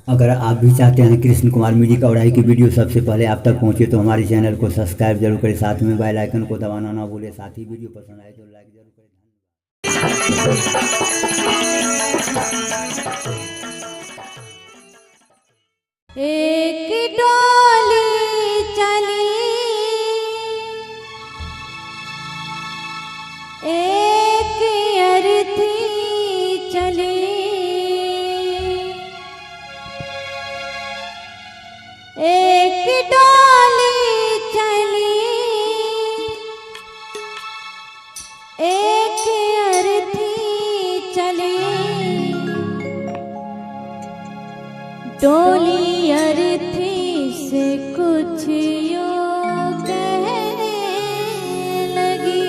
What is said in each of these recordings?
अगर आप भी चाहते हैं कृष्ण कुमार म्यूजिक औराई की वीडियो सबसे पहले आप तक पहुंचे तो हमारे चैनल को सब्सक्राइब जरूर करें, साथ में बेल आइकन को दबाना ना भूलें। साथ ही वीडियो पसंद आए तो लाइक जरूर करें। एक डोली चली एक अर्थी चली, एक डोली चली एक अर्थी चली, डोली अर्थी से कुछ यूं कहने लगी,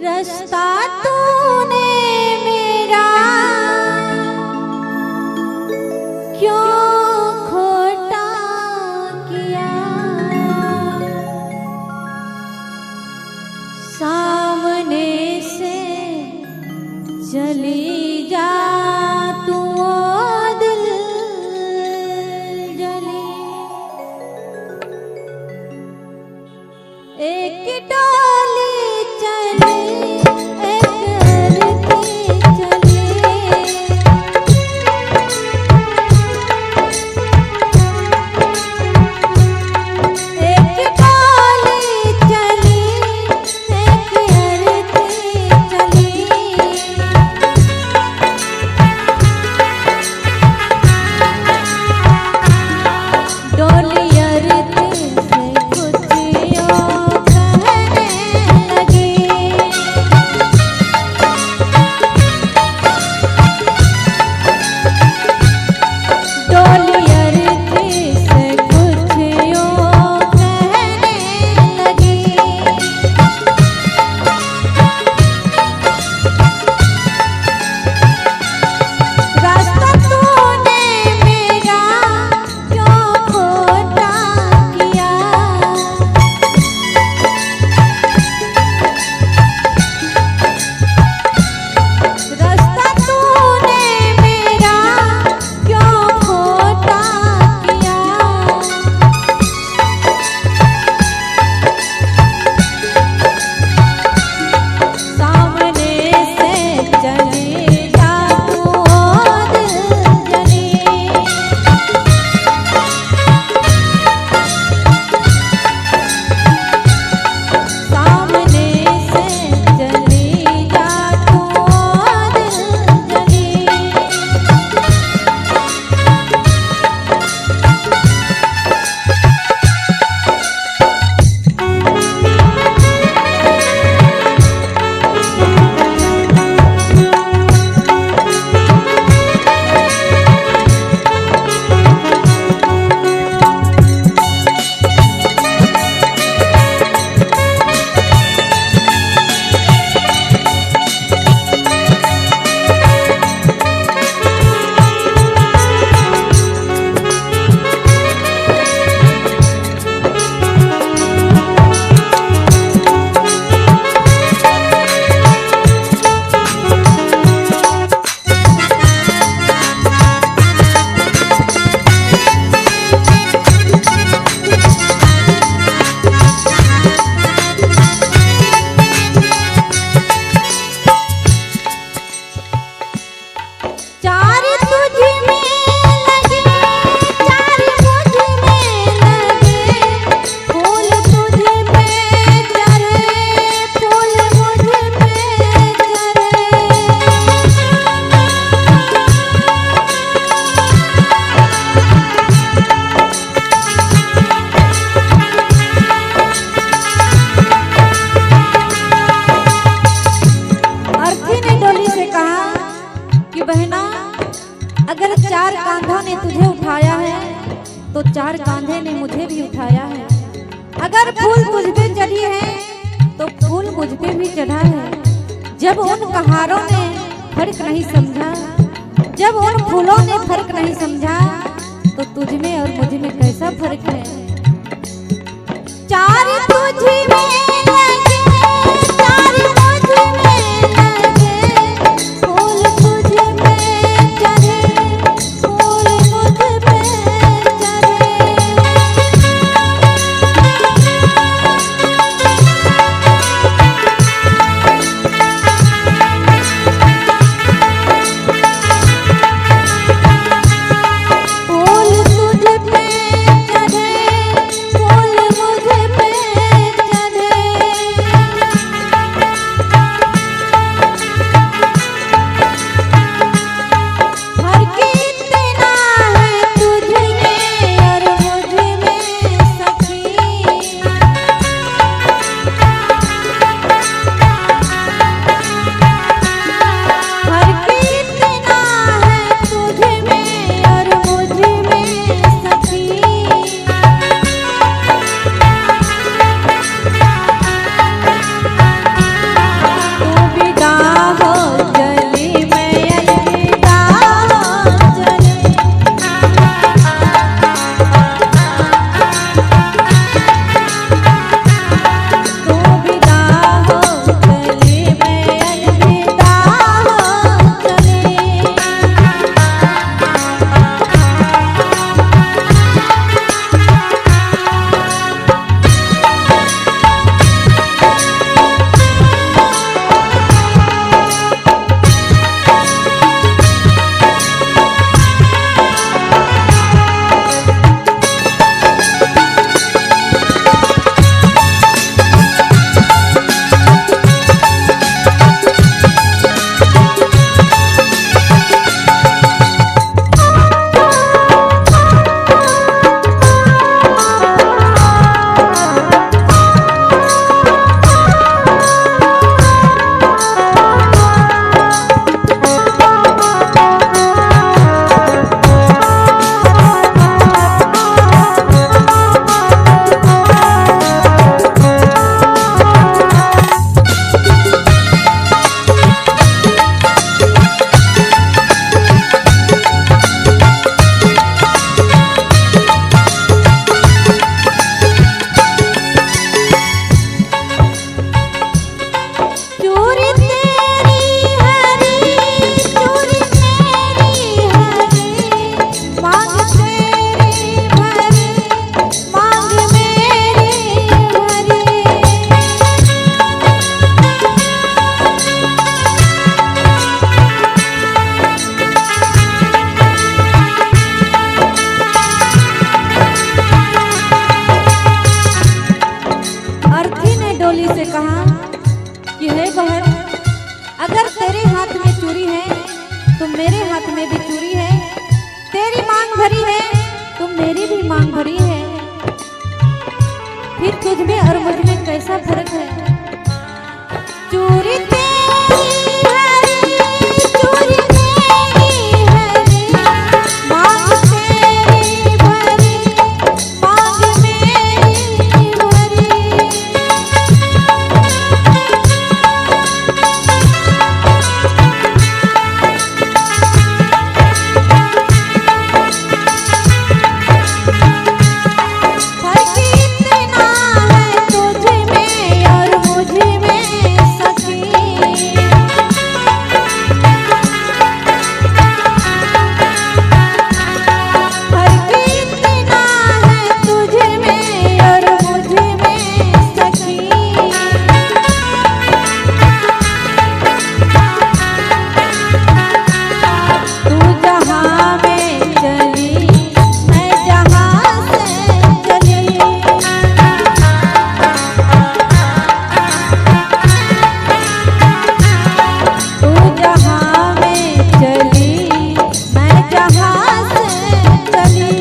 रास्ता तूने मेरा क्यों खोटा किया, सामने से चली जा तू ओ दिल जली, एक डोली चली एक अर्थी चली, एक डोली चली एक अर्थी चली, डोली अर्थी से कुछ यूं कहने लगी, डोली अर्थी से कुछ यूं कहने लगी, रास्ता तूने मेरा क्यों खोटा किया, रास्ता तूने मेरा क्यों खोटा किया, सामने से चली जा तू ओ दिल जली, सामने से चली जा तू ओ दिल जली, चार तुझ में लगे चार मुझ में लगे, फूल तुझ पे चढ़े फूल मुझ पे चढ़े, अर्थी ने डोली से कहा कि बहना, अगर चार कांधों ने तुझे उठाया है तो चार कांधे ने मुझे भी उठाया है, अगर फूल तुझ पे चढ़ी है तो फूल मुझ पे भी चढ़ा है, जब उन कहारों ने फर्क नहीं समझा, जब उन फूलों ने फर्क नहीं समझा तो तुझ में और मुझ में कैसा फर्क है, चार तुझ में लगे चार मुझ में लगे, फूल तुझ में हाथ में भी चूड़ी है। तेरी मांग भरी है तो मेरी भी मांग भरी है। फिर तुझ में और मुझ में कैसा फर्क है? चूड़ी तेरी हरी, चूड़ी तेरी हरी, मांग तेरी भरी, मांग मेरी भरी। फर्क इतना है तुझ में और मुझ में सखी। फर्क इतना है तुझ में और मुझ में सखी। तू जहाँ में चली मैं जहाँ से चली। तू जहाँ में चली मैं जहाँ से चली।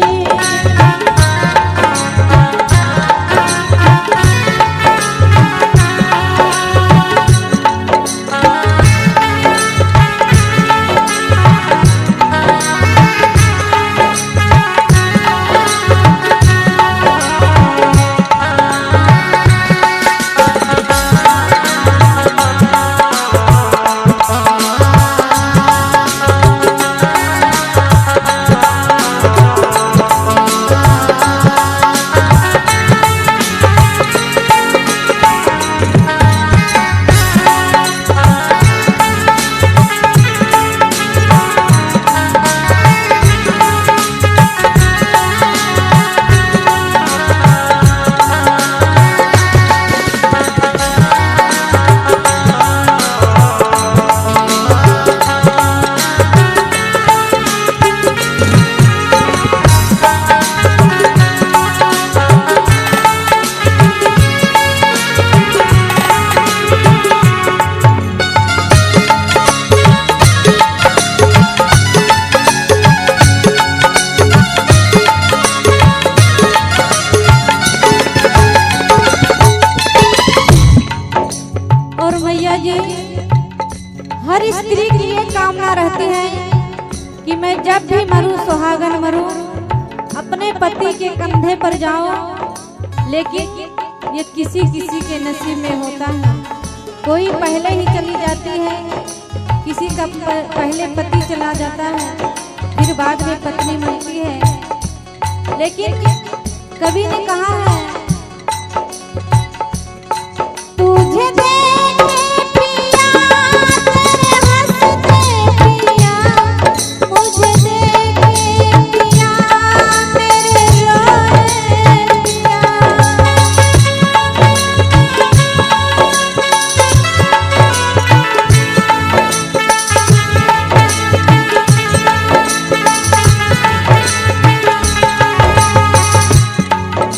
और मैया जी, हर स्त्री की ये कामना रहती है कि मैं जब भी मरूं सुहागन मरूं, अपने पति के कंधे पर जाऊं। लेकिन ये किसी किसी के नसीब में होता है। कोई पहले ही चली जाती है, किसी का पहले पति चला जाता है, फिर बाद में पत्नी मिलती है। लेकिन कवि ने कहा है, तुझे देखे पिया तेरे हंसते पिया, मुझे देखे पिया तेरे रोए पिया।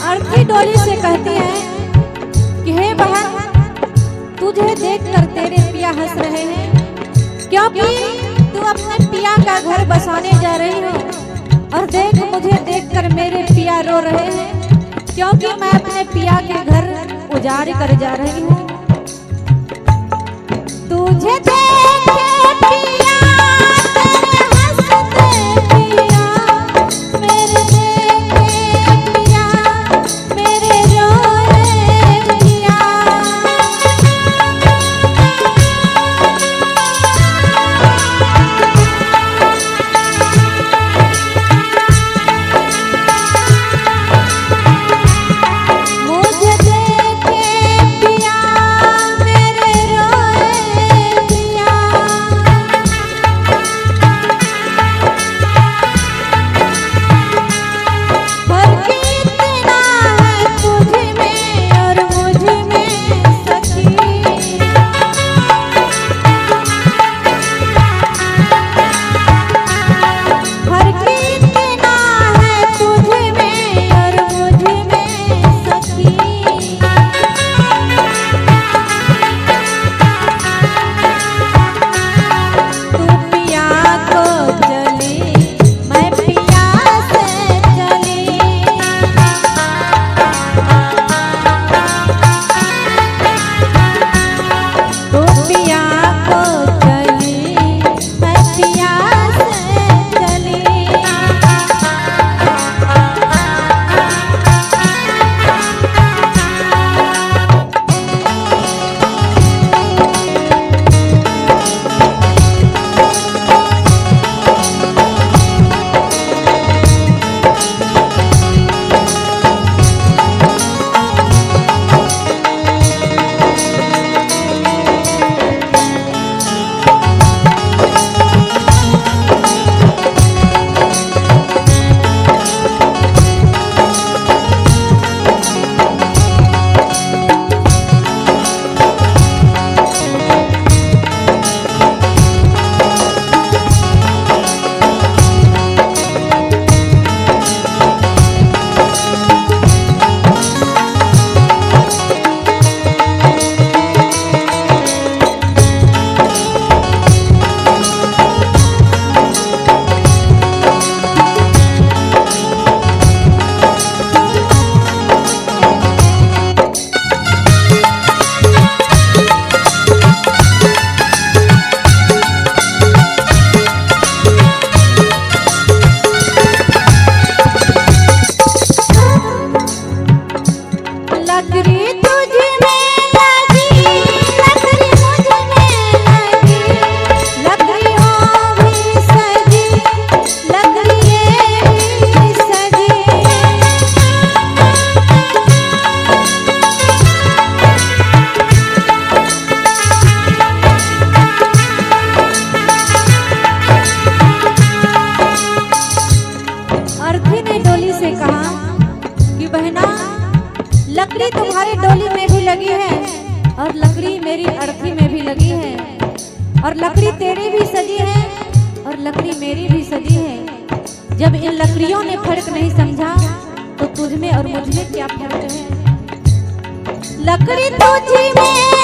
अर्थी डोली से कहती है कि हे बहन, तुझे देखकर तेरे पिया हंस रहे हैं, क्योंकि तू अपने पिया का घर बसाने जा रही हो। और देख, मुझे देखकर मेरे पिया रो रहे हैं, क्योंकि मैं अपने पिया के घर उजाड़ कर जा रही हूँ। तुझे देखे पिया तेरे हंसते पिया, मेरे देखे पिया मेरे रोए पिया। मुझे देखे पिया मेरे रोए पिया। लकड़ी तुम्हारी डोली में भी लगी है और लकड़ी मेरी अर्थी में भी लगी है, और लकड़ी तेरी भी सजी है और लकड़ी मेरी भी सजी है। जब इन लकड़ियों ने फर्क नहीं समझा तो तुझ में और मुझ में क्या फर्क है। लकड़ी तुझ में